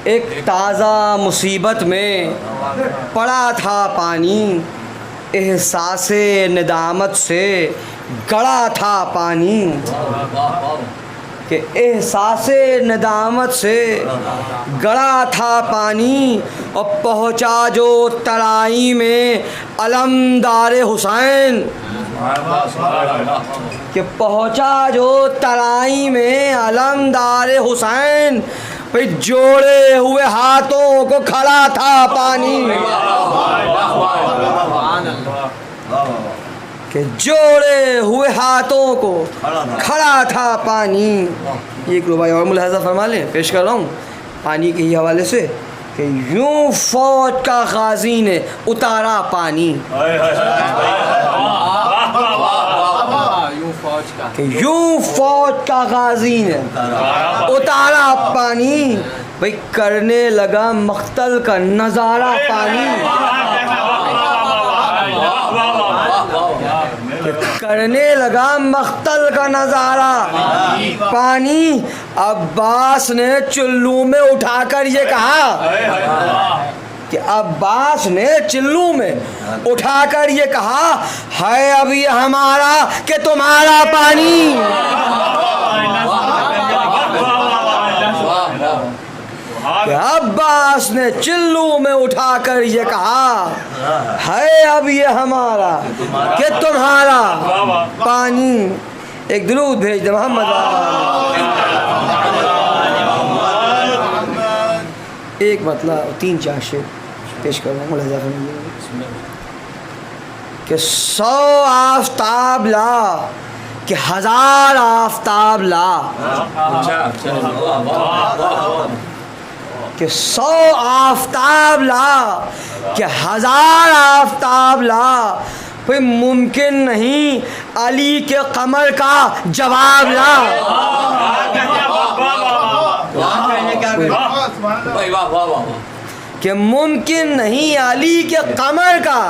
ایک تازہ مصیبت میں پڑا تھا پانی، احساس ندامت سے گڑا تھا پانی، کہ احساس ندامت سے گڑا تھا پانی، اور پہنچا جو ترائی میں علمدار حسین، کہ پہنچا جو ترائی میں علمدار حسین، پھر جوڑے ہوئے ہاتھوں کو کھڑا تھا پانی، کہ جوڑے ہوئے ہاتھوں کو کھڑا تھا پانی۔ ایک رباعی اور ملاحظہ فرما لیں، پیش کر رہا ہوں پانی کے ہی حوالے سے، کہ یوں فوج کا غازی نے اتارا پانی، کہ یوں فوج کا غازی نے اتارا پانی، بھئی کرنے لگا مقتل کا نظارہ پانی، کرنے لگا مقتل کا نظارہ پانی۔ عباس نے چلو میں اٹھا کر یہ کہا، کہ عباس نے چلو میں اٹھا کر یہ کہا، ہے اب یہ ہمارا کہ تمہارا پانی، کہ عباس نے چلو میں اٹھا کر یہ کہا، ہے اب یہ ہمارا کہ تمہارا پانی۔ ایک درود بھیج دے محمد۔ ایک مطلب 3-4 شعر پیش کر رہا ہوں، ملاحظہ فرمائیے، کہ 100 آفتاب لا، کہ 1000 آفتاب لا، کہ 100 آفتاب لا، کہ 1000 آفتاب لا، پھر ممکن نہیں علی کے قمر کا جواب لا، کہ ممکن نہیں علی کے قمر کا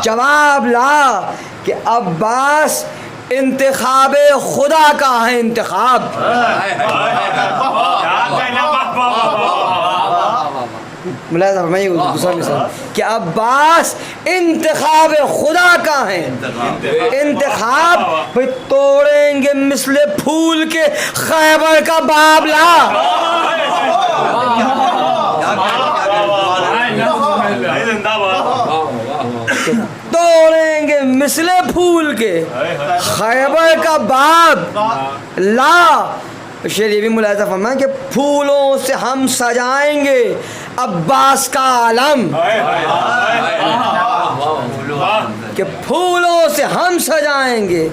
جواب لا، کہ عباس انتخاب خدا کا ہے انتخاب، ملاحظہ فرمائیے دوسرا مثال، کہ عباس انتخاب خدا کا ہے انتخاب، پھر توڑیں گے مثل پھول کے خیبر کا بابلا، توڑیں گے مثل پھول کے خیبر کا باب لا۔ شعر یہ بھی ملاحظہ فرمائیں کہ پھولوں سے ہم سجائیں گے عباس کا علم، کہ پھولوں سے ہم سجائیں گے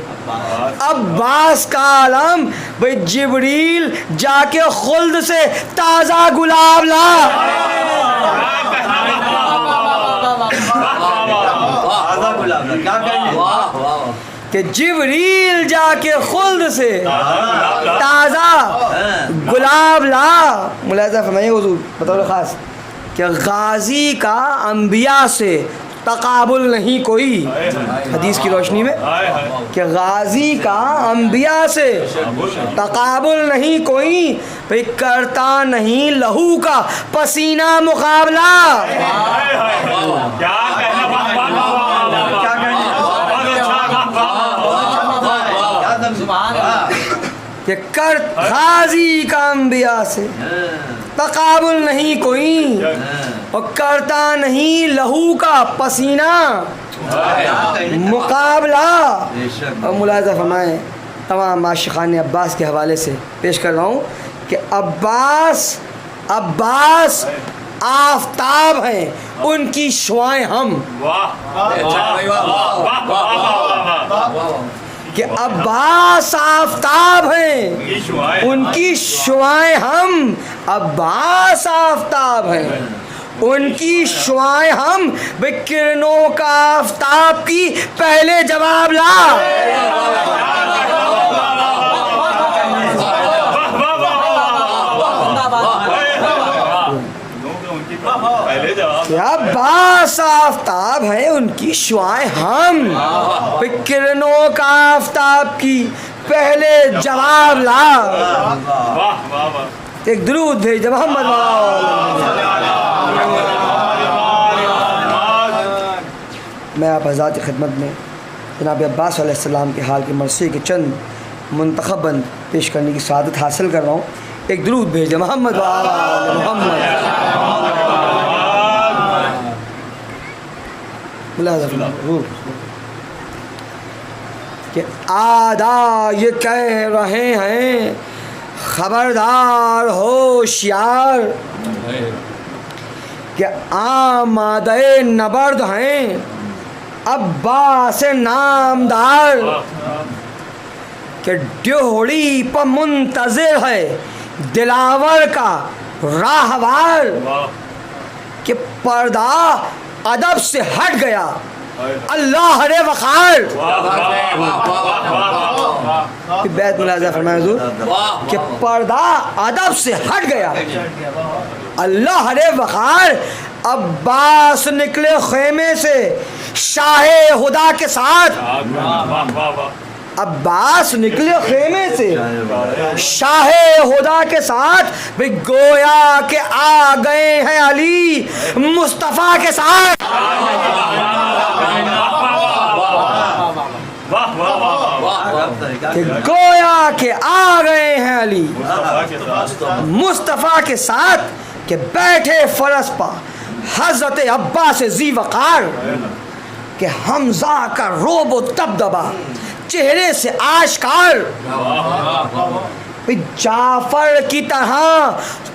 عباس کا علم، بھئی جبریل جا کے خلد سے تازہ گلاب لا، کہ جبریل جا کے خلد سے تازہ گلاب لا۔ ملاحظہ فرمائیے حضور بطور خاص، کہ غازی کا انبیاء سے تقابل نہیں کوئی، حدیث کی روشنی میں، کہ غازی کا انبیاء سے تقابل نہیں کوئی، پھر کرتا نہیں لہو کا پسینہ مقابلہ، کہ غازی کا انبیاء سے تقابل نہیں کوئی، اور کرتا نہیں لہو کا پسینہ مقابلہ۔ اور ملاحظہ فرمائیں تمام عاشقان عباس کے حوالے سے پیش کر رہا ہوں، کہ عباس آفتاب ہیں، ان کی شعائیں ہم، کہ عباس آفتاب ہیں، ان کی شعائیں ہم، عباس آفتاب ہیں، ان کی شعائیں ہم، بے کرنوں کا آفتاب کی پہلے جواب لا، کہ عباس آفتاب ہیں، ان کی شعائیں ہم، کرنوں کا آفتاب کی پہلے جواب لا. ایک درود بھیج دے محمد میں آپ حضرات کی خدمت میں جناب عباس علیہ السلام کے حال کی مرثیے کے چند منتخب بند پیش کرنے کی سعادت حاصل کر رہا ہوں. ایک درود بھیج دے محمد محمد. کہ آدھا یہ کہہ رہے ہیں خبردار ہوشیار کہ آمادہ نبرد ہیں عباس نامدار کہ ڈیوڑی پر منتظر ہے دلاور کا راہوار کہ پردہ ادب سے ہٹ گیا اللہ رے وقار. بیت ملاحظہ فرمائے حضور کہ پردہ ادب سے ہٹ گیا اللہ رے وقار. عباس نکلے خیمے سے شاہ خدا کے ساتھ. عباس نکلے خیمے سے شاہ خدا کے ساتھ بھی گویا کہ آ گئے ہیں علی مصطفیٰ کے ساتھ. کہ گویا کہ آ گئے ہیں علی مصطفیٰ کے ساتھ کہ بیٹھے فرس پا حضرت عباس ذی وقار کہ حمزہ کا روب و دبدبا چہرے سے آشکار. جعفر کی طرح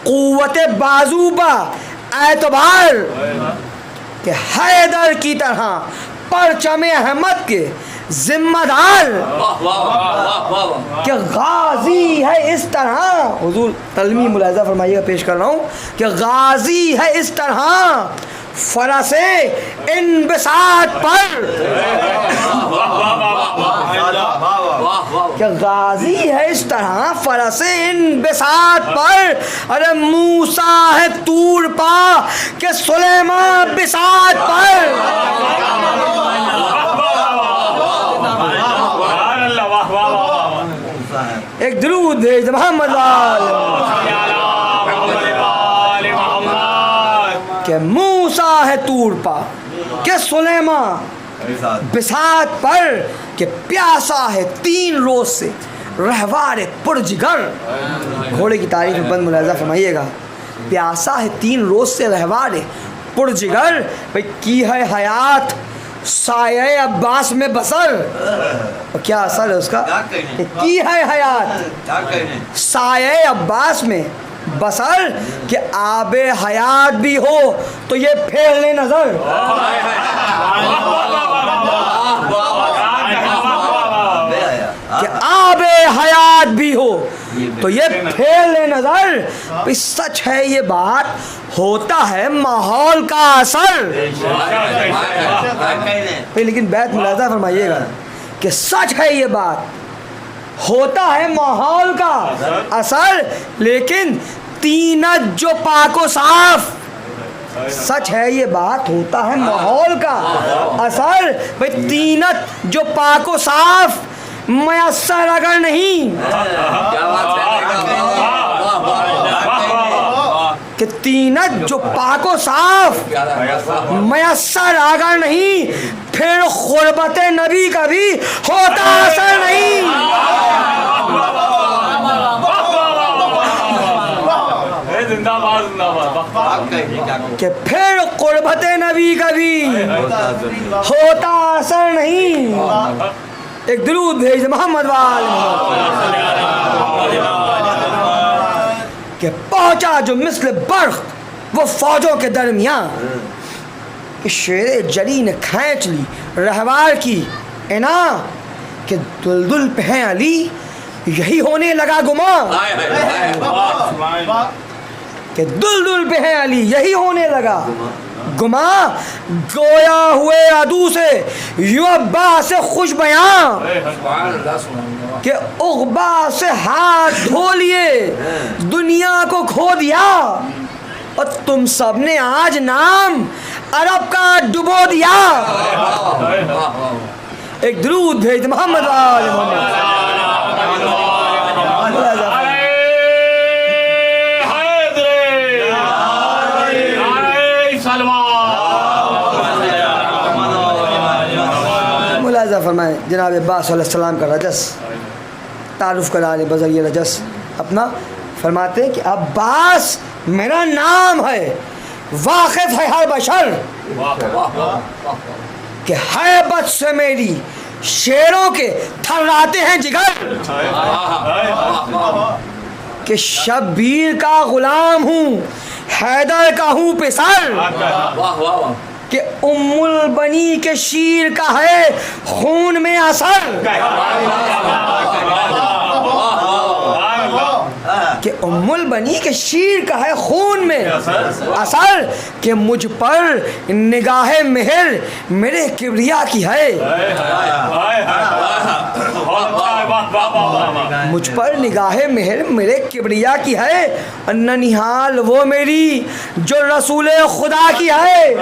قوت بازو با اعتبار کہ حیدر کی طرح پرچم احمد کے ذمہ دار کہ غازی ہے اس طرح. حضور تلمی ملاحظہ فرمائیے گا پیش کر رہا ہوں کہ غازی ہے اس طرح فرس انبساط پر کہ غازی ہے اس طرح فرس انبساط پر. ارے موسیٰ ہے طور پا کہ سلیمان بساط پر. ایک درود بھیج محمد کہ موسیٰ ہے طور پا کہ سلیمان بساط پر کہ پیاسا ہے 3 روز سے رہوار پرجگر. گھوڑے کی تعریف میں بند ملاحظہ فرمائیے گا. پیاسا ہے 3 روز سے رہوار پرجگر. بھئی کی ہے حیات سایہ عباس میں بسر. اور کیا اثر ہے اس کا کہ کی ہے حیات سایہ عباس میں بسر کہ آب حیات بھی ہو تو یہ پھیر لے نظر. کہ آب حیات بھی ہو تو یہ پھیر لے نظر. سچ ہے یہ بات ہوتا ہے ماحول کا اثر. لیکن بیت ملاحظہ فرمائیے گا کہ سچ ہے یہ بات ہوتا ہے ماحول کا اثر لیکن تینت جو پاک و صاف. سچ ہے یہ بات ہوتا ہے ماحول کا اثر. بھئی تینت جو پاک و صاف میسر اگر نہیں کہ تینت جو پاک و صاف میسر اگر نہیں پھر قربت نبی کا بھی ہوتا اثر نہیں. کہ پھر قربت نبی کا بھی ہوتا اثر نہیں. ایک درود بھیج محمد کہ پہنچا جو مثل برق وہ فوجوں کے درمیان کہ شیر جری نے کھینچ لی رہوار کی انا کہ دلدل پہ ہیں علی یہی ہونے لگا گمان. کہ دلدل پہ ہیں علی یہی ہونے لگا گما. گویا ہوئے عدو سے یوں عباس سے خوش بیاں کہ عقبہ سے ہاتھ دھو لیے دنیا کو کھو دیا اور تم سب نے آج نام عرب کا ڈبو دیا. ایک درود بھیج محمد فرمائیں جناب عباس علیہ السلام کا رجس تعارف کرا لیں بذریعہ رجس اپنا. فرماتے ہیں کہ عباس میرا نام ہے, واقف ہے ہر بشر کہ ہیبت سے میری شیروں کے تھراتے ہیں جگر, کہ شبیر کا غلام ہوں حیدر کا ہوں پسر, کہ ام البنی کے شیر کا ہے خون میں اثر, کہ ام البنی کے شیر کا ہے خون میں اثر, کہ مجھ پر نگاہ مہر میرے کبریا کی ہے, مجھ پر نگاہ مہر میرے کبریا کی ہے, ننہال وہ میری جو رسول خدا کی ہے,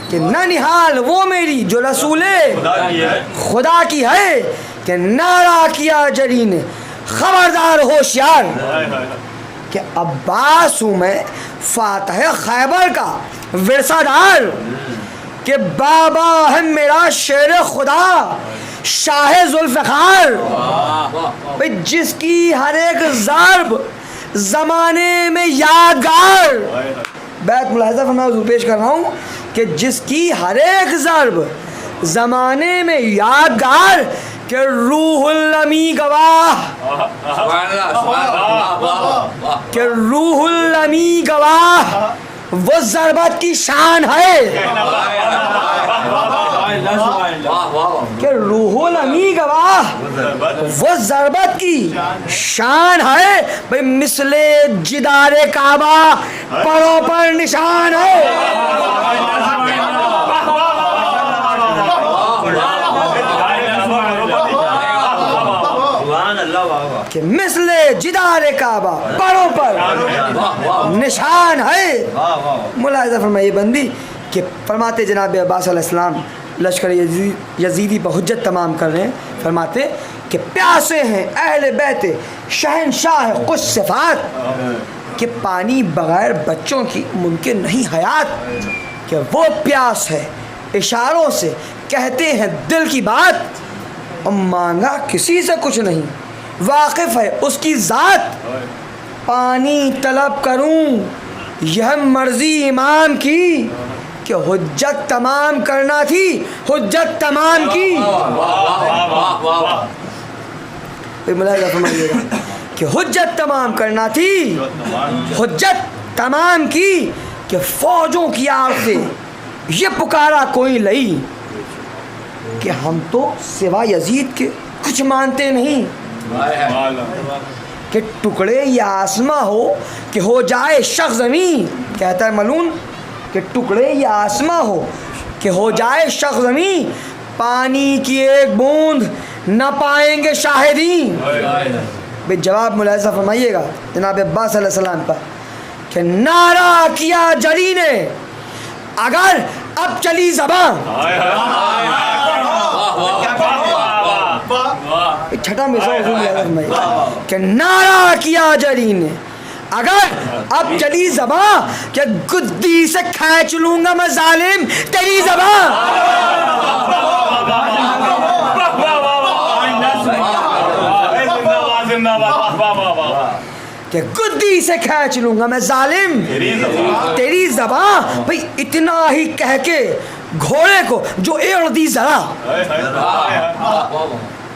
کہ ننہال وہ میری جو رسول خدا کی ہے, کہ نعرہ کیا جری نے خبردار ہوشیار, کہ عباس ہوں میں فاتح خیبر کا ورثہ دار, کہ بابا ہے میرا شیر خدا شاہ ذوالفقار, جس کی ہر ایک ضرب زمانے میں یادگار. بیت ملاحظہ فرمایا حضور پیش کر رہا ہوں کہ جس کی ہر ایک ضرب زمانے میں یادگار, کہ روح الامی گواہ, کہ روح الامی گواہ وہ ضربت کی شان ہے, کہ روح الامی گواہ وہ ضربت کی شان ہے, بھئی مثل جدار کعبہ پروں پر نشان ہے, کہ مثل جدار کعبہ پروں پر نشان ہے. ملاحظہ فرمائیے بندی کہ فرماتے جناب عباس علیہ السلام لشکر یزیدی پر حجت تمام کر رہے ہیں. فرماتے کہ پیاسے ہیں اہل بیت شہنشاہ کچھ صفات, کہ پانی بغیر بچوں کی ممکن نہیں حیات, کہ وہ پیاس ہے اشاروں سے کہتے ہیں دل کی بات, اور مانگا کسی سے کچھ نہیں واقف ہے اس کی ذات, پانی طلب کروں یہ مرضی امام کی, کہ حجت تمام کرنا تھی حجت تمام کی. ملاحظہ فرمائیے گا کہ حجت تمام کرنا تھی حجت تمام کی, کہ فوجوں کی آڑ سے یہ پکارا کوئی لئی, کہ ہم تو سوا یزید کے کچھ مانتے نہیں, کہ ٹکڑے یا آسماں ہو کہ ہو جائے شخ زمین, کہتا ہے ملون کہ ٹکڑے یا آسماں ہو کہ ہو جائے شخ زمین, پانی کی ایک بوند نہ پائیں گے شاہدین. بے جواب ملاحظہ فرمائیے گا جناب عباس علیہ السلام کا, کہ نعرہ کیا جری نے اگر اب چلی زبان, چھٹا مثال, کہ نعرہ کیا جری نے اگر اب چلی زبان, کہ گدی سے کھینچ لوں گا میں ظالم تیری زبان, کہ گدی سے کھینچ لوں گا میں ظالم تیری زبان. بھئی اتنا ہی کہہ کے گھوڑے کو جو اڑ دی ذرا,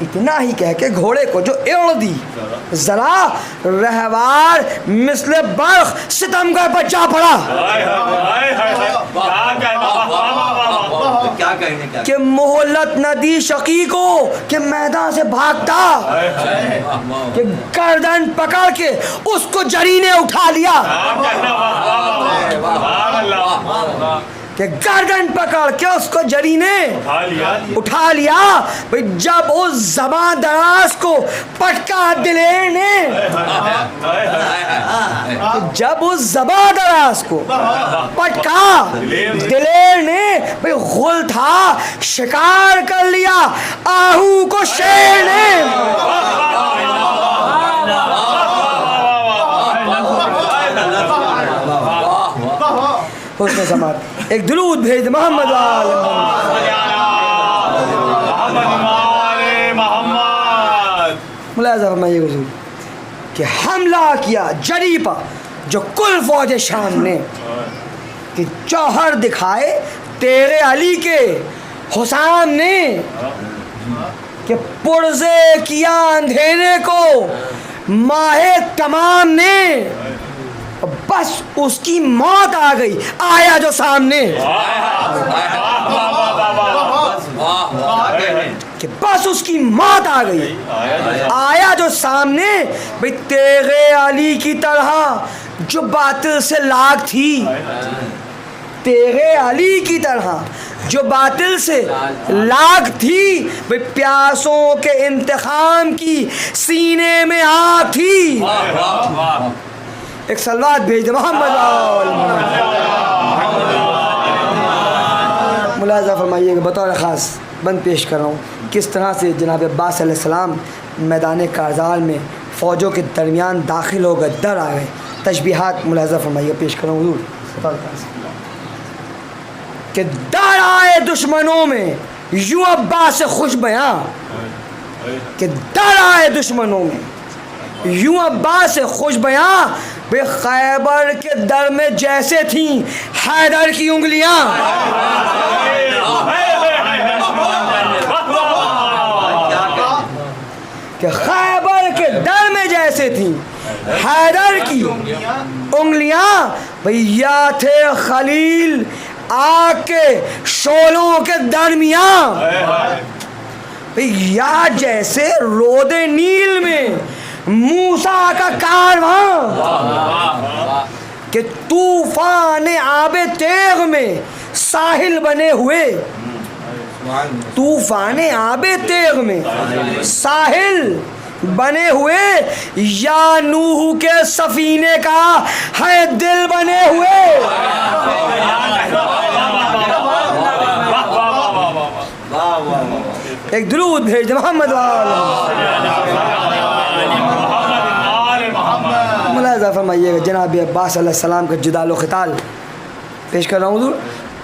اتنا ہی کہہ کے گھوڑے کو جو اڑ دی ذرا, رہوار مثل برق ستمگر پر جا پڑا, کہ مہلت نہ دی شقی کو کہ میدان سے بھاگتا, کہ گردن پکڑ کے اس کو جری نے اٹھا لیا, کہ گردن پکڑ کے اس کو جری نے اٹھا لیا. بھئی جب اس زبان دراز کو پٹکا دلیر نے, جب اس زبان دراز کو پٹکا دلیر نے, بھئی غل تھا شکار کر لیا آہو کو شیر نے. حسن سماعت. ایک درود بھیج محمد وآل محمد. ملاحظہ فرمائیے حضور کہ حملہ کیا جری پر جو کل فوج شام نے کہ جوہر دکھائے تیرے علی کے حسام نے کہ پرزے کیا اندھیرے کو ماہ تمام نے بس اس کی موت آ گئی آیا جو سامنے کہ بس اس کی موت آ گئی آیا جو سامنے بھئی تیرے علی کی طرح جو باطل سے لاگ تھی تیرے علی کی طرح جو باطل سے لاگ تھی بھئی پیاسوں کے انتقام کی سینے میں آگ تھی. ایک صلوات بھیج دے محمد. ملاحظہ فرمائیے کہ بطور خاص بند پیش کر رہا ہوں کس طرح سے جناب عباس علیہ السلام میدان کارزال میں فوجوں کے درمیان داخل ہو گئے در آ گئے. تشبیہات ملاحظہ فرمائیے پیش کر رہا ہوں حضور بطور خاص کہ در آئے دشمنوں میں یوں عباس خوش بیاں کہ در آئے دشمنوں میں یوں عباس خوش بیاں بے خیبر کے در میں جیسے تھیں حیدر کی انگلیاں. کہ خیبر کے در میں جیسے تھیں حیدر کی انگلیاں بھئی یا تھے خلیل آگ کے شعلوں کے درمیان یا جیسے رود نیل میں موسیٰ کا کارواں کہ طوفان آب تیغ میں ساحل بنے ہوئے طوفان آب تیغ میں ساحل بنے ہوئے یا نوح کے سفینے کا ہے دل بنے ہوئے. ایک درود بھیج محمد ملاحظہ فرمائیے گا جناب عباس علیہ السلام کا جدال و قتال پیش کر رہا ہوں حضور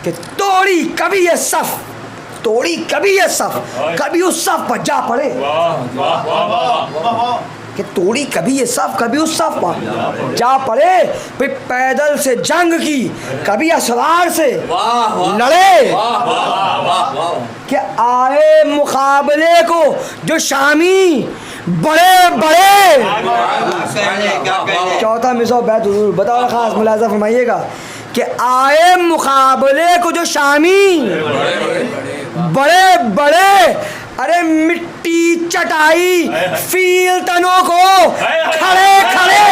کہ توڑی کبھی یہ صف توڑی کبھی یہ صف کبھی اس صف پر جا پڑے کہ توڑی کبھی یہ صف کبھی اس صف پر جا پڑے پھر پیدل سے جنگ کی کبھی اسوار سے لڑے کہ آئے مقابلے کو جو شامی بڑے بڑے. چوتھا مصرع بیت حضور بطور خاص ملاحظہ فرمائیے گا کہ آئے مقابلے کو جو شامی بڑے بڑے ارے مٹی چٹائی فیل تنوں کو کھڑے کھڑے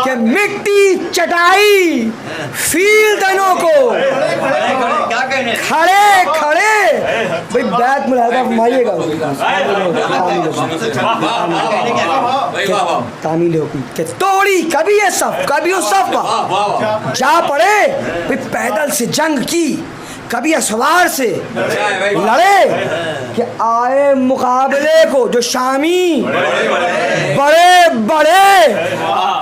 کہ مٹی چٹائی فیل تنوں کو کھڑے کھڑے بھئی بیت ملاحظہ فرمائیے گا تعمیل حکم کہ توڑی کبھی یہ صف کبھی اس صف پر جا پڑے بھئی پیدل سے جنگ کی کبھی اسوار سے لڑے کہ آئے مقابلے کو جو شامی بڑے بڑے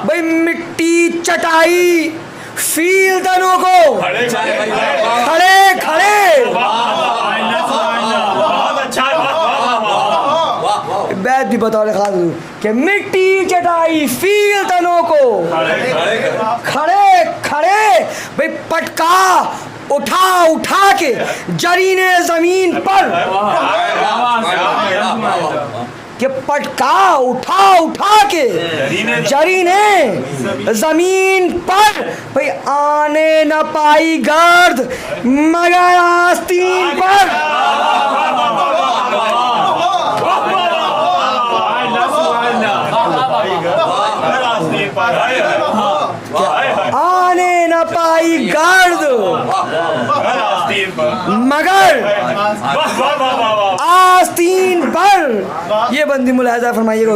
بھئی مٹی چٹائی فیل تنوں کو کھڑے کھڑے. بیت بھی بطور خاص کہ مٹی چٹائی فیل تنوں کو کھڑے کھڑے بھئی پٹکا اٹھا اٹھا کے جرین زمین پر کہ پٹکا اٹھا اٹھا کے جرین زمین پر بھئی آنے نہ پائی گرد مگر آستین پر. آنے نہ پائی گرد مگر آستین پر. یہ بندی ملاحظہ فرمائیے گا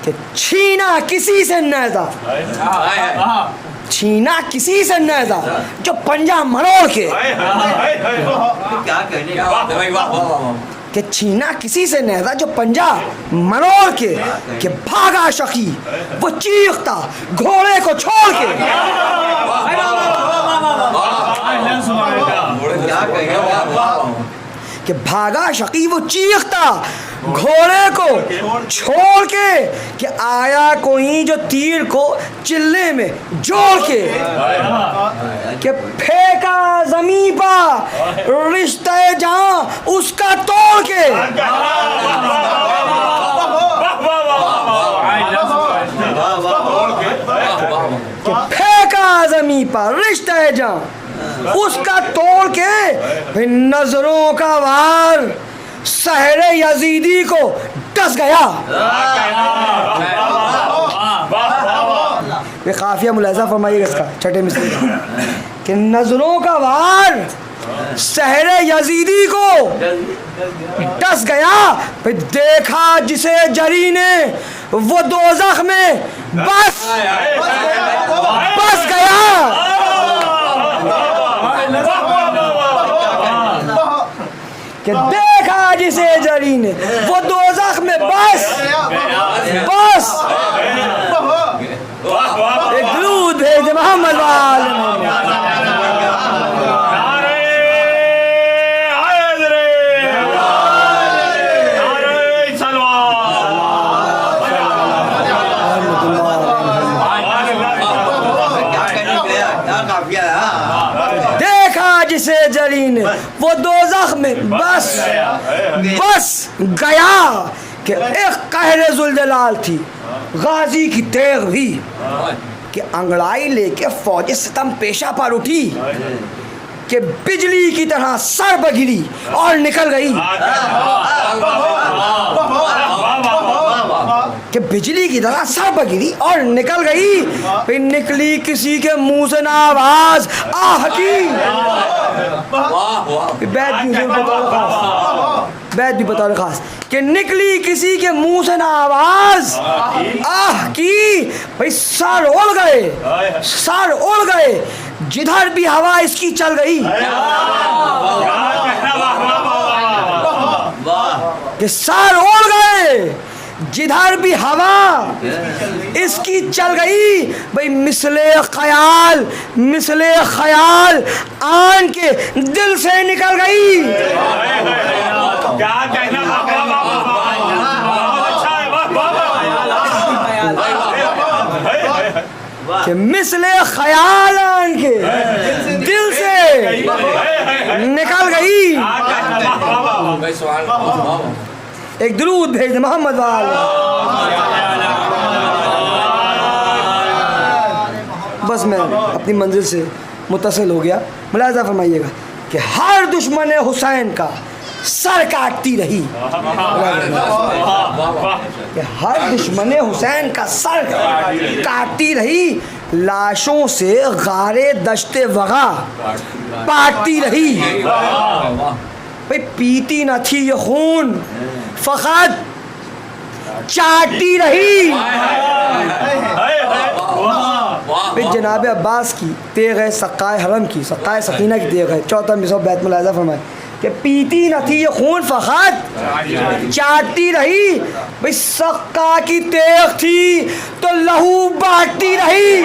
کہ چھینا کسی سے نیزہ چھینا کسی سے نیزہ جو پنجہ مروڑ کے, کیا کہنے کا بات ہے بھائی, واہ واہ واہ. کہ چھینا کسی سے نیزہ جو پنجہ مروڑ کے, کہ بھاگا شقی وہ چیختا گھوڑے کو چھوڑ کے. کیا کہنے کا, کہ بھاگا شقی وہ چیختا گھوڑے کو چھوڑ کے, کہ آیا کوئی جو تیر کو چلے میں جوڑ کے, کہ پھینکا زمین پا رشتہ جہاں اس کا توڑ کے. کہ پھینکا زمین پر رشتہ جہاں اس کا توڑ کے, پھر نظروں کا وار سحر یزیدی کو ڈس گیا. یہ قافیہ ملاحظہ فرمائیے گا اس کا چھٹے مصرے کا, کہ نظروں کا وار سحر یزیدی کو ڈس گیا, پھر دیکھا جسے جری نے وہ دوزخ میں بس گیا. کہ دیکھا جسے جری نے وہ دوزخ میں بس. ایک درود بھیج محمد وآل محمد. جسے جری نے وہ دوزخ میں بس گیا, کہ ایک قہر ذوالجلال تھی غازی کی تیغ بھی, کہ انگڑائی لے کے فوج ستم پیشہ پر اٹھی, کہ بجلی کی طرح سر بگری اور نکل گئی. کہ بجلی کی طرح سر بگری اور نکل گئی, پھر نکلی کسی کے منہ سے نہ آواز آہ کی. بیت بھی بطور خاص, کہ نکلی کسی کے منہ سے نہ آواز آہ کی. بھئی سر اڑ گئے جدھر بھی ہوا اس کی چل گئی. کہ سر اڑ گئے جدھر بھی ہوا اس کی چل گئی. بھئی مثل خیال آن کے دل سے نکل گئی. کہ مثل خیال آن کے دل سے نکل گئی. ایک درود بھیج محمد وآل. بس میں اپنی منزل سے متصل ہو گیا. ملاحظہ فرمائیے گا کہ ہر دشمن حسین کا سر کاٹتی رہی. کہ ہر دشمن حسین کا سر کاٹتی رہی, لاشوں سے غارے دشت وغا پاٹتی رہی. بھئی پیتی نہ تھی یہ خون فقط چاٹتی رہی. پھر جناب عباس کی تیغ ہے سقائے حرم کی, سقائے سکینہ کی تیغ ہے, 14 مصحف بیت ملاحظہ فرمائے کہ پیتی نہ تھی یہ خون فقط چاٹتی رہی. بھئی سقا کی تیغ تھی تو لہو بانٹتی رہی.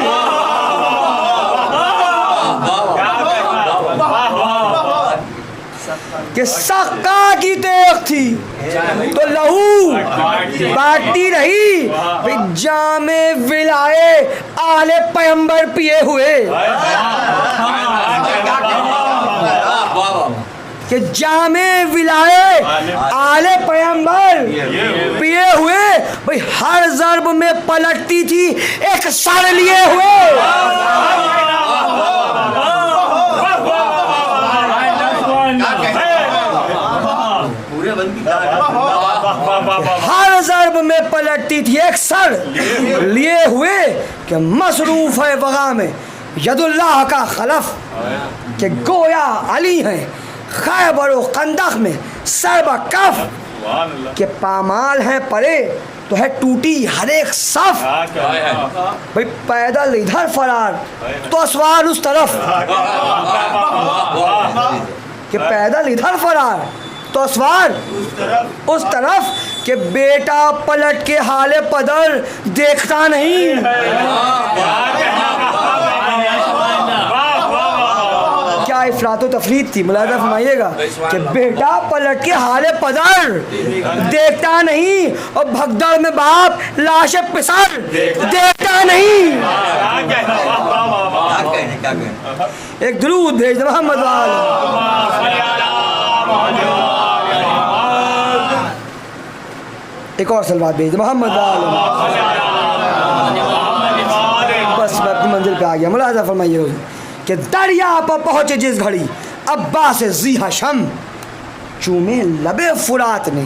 کہ سقا کی تیغ تھی تو لہو بانٹتی رہی. جام ولائے آل پیغمبر پیے ہوئے, کہ جام ولائے آل پیغمبر پیے ہوئے. بھئی ہر ضرب میں پلٹتی تھی ایک سر لیے ہوئے. ہر ضرب میں پلٹتی تھی ایک سر لیے ہوئے, کہ مصروف ہے وغا میں ید اللہ کا خلف, کہ گویا علی ہیں خیبر و خندق میں سر بکف, کہ پامال ہیں پرے تو ہے ٹوٹی ہر ایک صف. بھائی پیدل ادھر فرار تو اسوار اس طرف, کہ پیدل ادھر فرار تو اسوار اس طرف, کہ بیٹا پلٹ کے حال پدر دیکھتا نہیں. کیا افراط و تفریط تھی, ملاحظہ فرمائیے گا, کہ بیٹا پلٹ کے حال پدر دیکھتا نہیں, اور بھگدڑ میں باپ لاش پسر دیکھتا نہیں. ایک درود بھیج دو محمد ایک اور سلوات بھیج دو محمد. بس میں اپنی منزل پہ آ گیا. ملاحظہ فرمائیے کہ دریا پر پہنچے جس گھڑی عباس ذی حشم, چومے لب فرات نے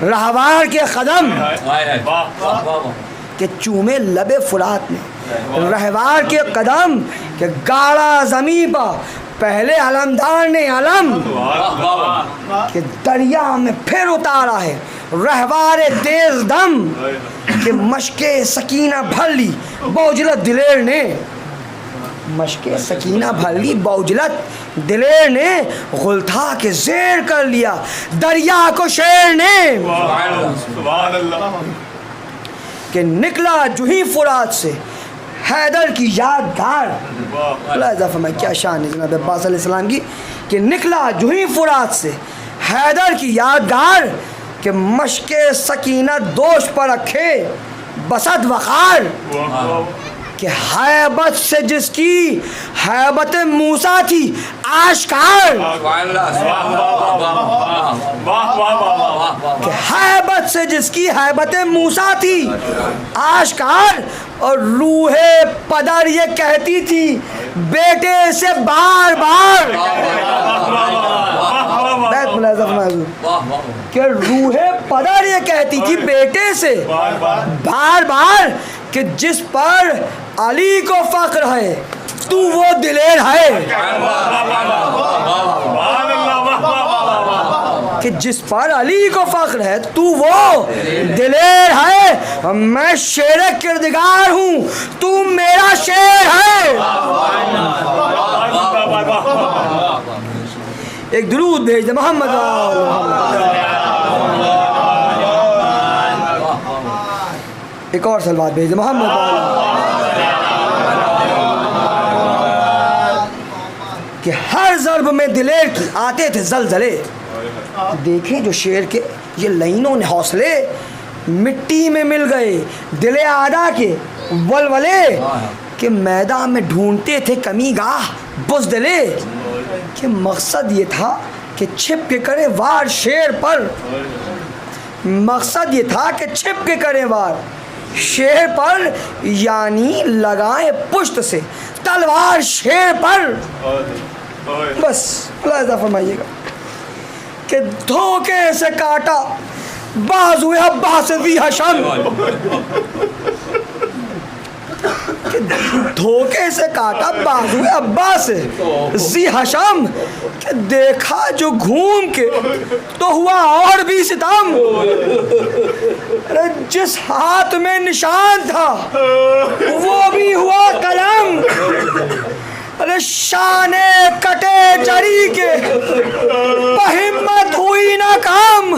رہوار کے قدم, کہ چومے لب فرات نے رہوار کے قدم, کہ گاڑا زمین پر پہلے علمدار نے علم, کہ دریا میں پھر اتارا ہے رہوار تیز دم, کہ مشق سکینہ بھر لی بوجلت دلیر نے, مشق سکینہ بھر لی بوجلت دلیر نے, غلطا کے زیر کر لیا دریا کو شیر نے, کہ نکلا جو ہی فرات سے حیدر کی یادگار. اللہ اضافہ میں کیا شان ہے جناب عباس علیہ السلام کی, کہ نکلا جو ہی فرات سے حیدر کی یادگار, کہ مشق سکینہ دوش پر رکھے بسد وقار, کہ حیبت سے جس کی حیبت موسیٰ تھی آشکار, کہ حیبت سے جس کی حیبت موسیٰ تھی آشکار, اور روح پدر یہ کہتی تھی بیٹے سے بار بار, کہ روح پدر یہ کہتی تھی بیٹے سے بار بار, کہ جس پر علی کو فخر ہے تو وہ دلیر ہے, کہ جس پر علی کو فخر ہے تو وہ دلیر ہے, میں شیر کردگار ہوں تو میرا شیر ہے. ایک درود بھیج دے محمد. ایک اور سلوات بھیج دے محمد. کہ ہر ضرب میں دلیر کی آتے تھے زلزلے, دیکھیں جو شیر کے یہ لائنوں نے حوصلے, مٹی میں مل گئے دل آدھا کے ولولے, کہ میدان میں ڈھونڈتے تھے کمی گاہ بزدلے, کہ مقصد یہ تھا کہ چھپ کے کرے وار شیر پر, مقصد یہ تھا کہ چھپ کے کرے وار شیر پر, یعنی لگائیں پشت سے تلوار شیر پر. بس ملاحظہ فرمائیے گا کہ دھوکے سے کاٹا بازو عباس ذی حشم, کہ دھوکے سے کاٹا بازو عباس ذی حشم, کہ دیکھا جو گھوم کے تو ہوا اور بھی ستم, جس ہاتھ میں نشان تھا وہ بھی ہوا قلم, ارے شان کٹے جری کے ہمت ہوئی نہ کام,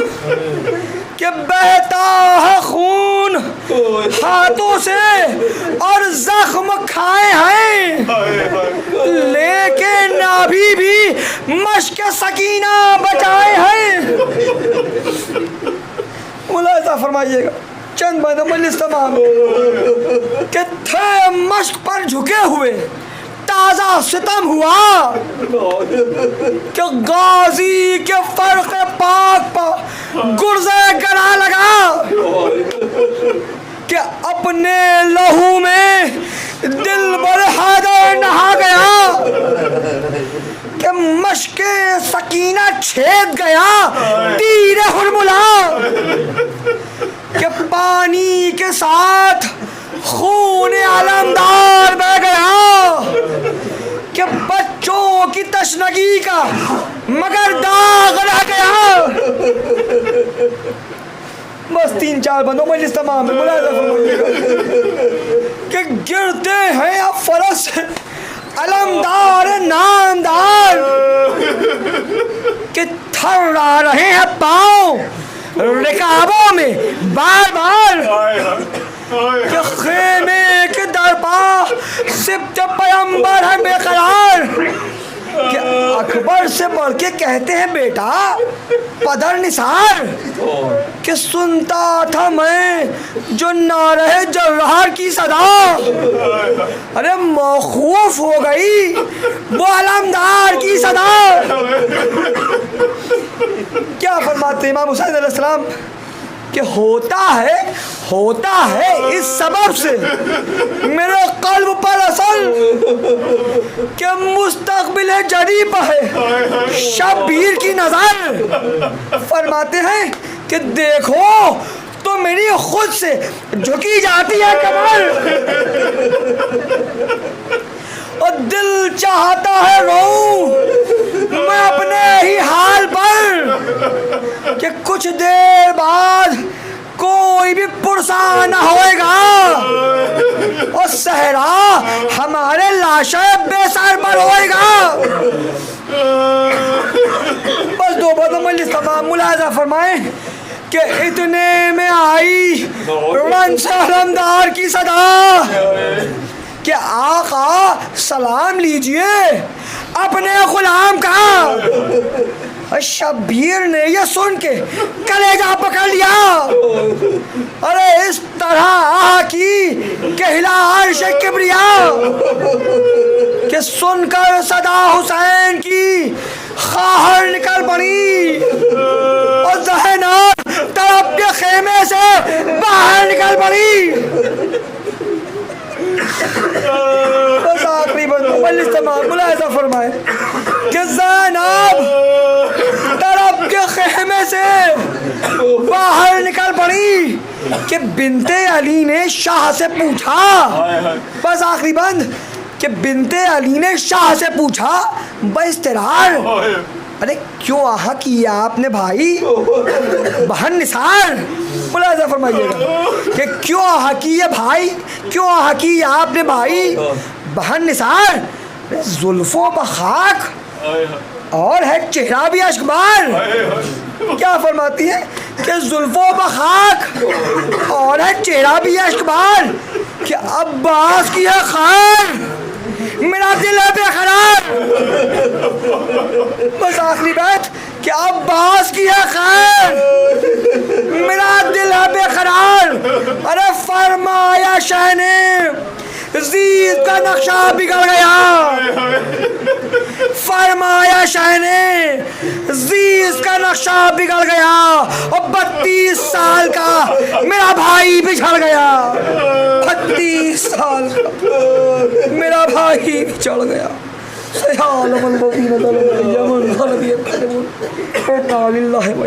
کہ بہتا ہے خون ہاتھوں سے اور زخم کھائے ہیں, لیکن نابھی بھی مشق سکینہ بچائے ہیں. ملاحظہ فرمائیے گا چند بند مجلس تمام, کہ تھے مشق پر جھکے ہوئے تازہ ستم ہوا, کہ غازی کے فرق پاک پر گرزے گرا لگا, کہ اپنے لہو میں دل بر حیدر نہا گیا, کہ مشق سکینہ چھید گیا تیر ہرملا, کہ پانی کے ساتھ خون علمدار بہ گیا, کہ بچوں کی تشنگی کا مگر داغ رہ گیا. بس 3-4 خیال بندوں مجلس تمام میں ملاحظہ فرمائیے گا کہ گرتے ہیں اب فرس علمدار نامدار کہ تھر رہے ہیں پاؤں رکابوں میں بار بار کہ خیمے کے درپا سبت پیمبر ہے بے قرار کہ اکبر سے بڑھ کے کہتے ہیں بیٹا پدر نثار کہ سنتا تھا میں جو نعرہ جرار کی صدا ارے موقوف ہو گئی وہ علمدار کی صدا. کیا فرماتے ہیں امام حسین علیہ السلام کہ ہوتا ہے اس سبب سے میرے قلب پر اثر کہ مستقبل جریب ہے شبیر کی نظر. فرماتے ہیں کہ دیکھو تو میری خود سے جھکی جاتی ہے کمر اور دل چاہتا ہے رو میں اپنے ہی حال پر کہ کچھ دیر بعد کوئی بھی پرسا نہ ہوئے گا اور صحرا ہمارے لاشیں بے سر پر ہوئے گا. بس دو باتوں مجلس تمام ملاحظہ فرمائیں کہ اتنے میں آئی رن سے علمدار کی صدا کہ آقا سلام لیجئے اپنے غلام کا. شبیر نے یہ سن کے کلیجہ پکڑ لیا ارے اس طرح آہ کی کہ ہلا عرش کبریا کہ سن کر صدا حسین کی خواہر نکل پڑی اور زینب طرف کے خیمے سے باہر نکل پڑی. بس آخری مجلس تمام ملاحظہ فرمائے کہ زینب طرف کے خیمے سے باہر نکل پڑی کہ بنت علی نے شاہ سے پوچھا. بس آخری بند کہ بنت علی نے شاہ سے پوچھا باسترار ارے کیوں آہا کیا آپ نے بھائی بہن نثار. ملاحظہ فرمائیے گا کہ کیوں آہا کی ہے بھائی کیوں آہا کی آپ نے بھائی بہن نثار زلفوں بخاک اور ہے چہرہ بھی اشکبار. کیا فرماتی ہے کہ زلفوں بخاک اور ہے چہرہ بھی اشکبار کہ عباس کی ہے خیر میرا دل ہے بے قرار. بس آخری بات کہ عباس کی ہے خیر میرا دل ہے بے قرار. ارے فرمایا شاہ نے زید کا نقشہ بگڑ گیا فرمایا شاہ نے زید کا نقشہ بگڑ گیا اور 32 سال کا میرا بھائی بچھڑ گیا 32 سال کا میرا بھائی بچھڑ گیا. سیال من بقین دل یمن خلبی قدمون اے تعالی اللہ و